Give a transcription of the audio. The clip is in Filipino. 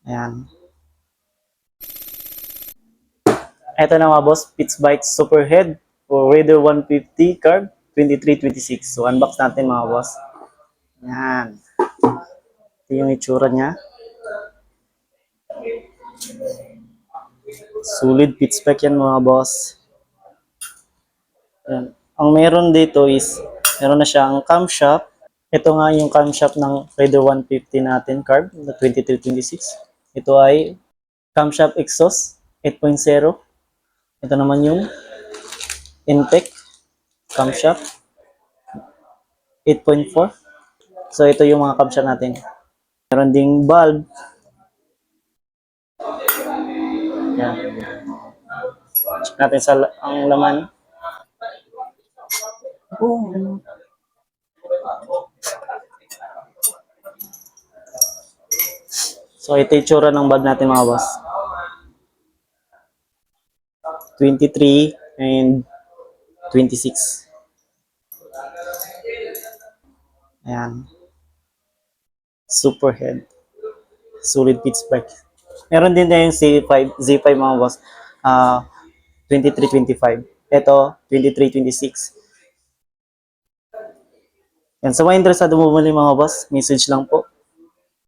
Ayan. Ito na mga boss, Pitsbike Superhead for Raider 150 carb 2326. So unbox natin mga boss. Ayan. Ito yung itsura niya. Solid Pitsbike yan mga boss. Ayan. Ang meron dito is, meron na siyang camshaft. Ito nga yung camshaft ng Raider 150 natin carb na 2326. Ito ay camshaft exhaust 8.0. Ito naman yung intake camshaft 8.4. So ito yung mga camshaft natin. Meron ding valve. Yan. Check natin sa ang laman. So ito yung tsura ng bag natin mga boss. 23 and 26. Ayan. Superhead. Solid Pitsbike. Meron din tayong Z5 mga boss. 2325. Ito, 2326. Yan, sa mga interesado mo muli mga boss, message lang po.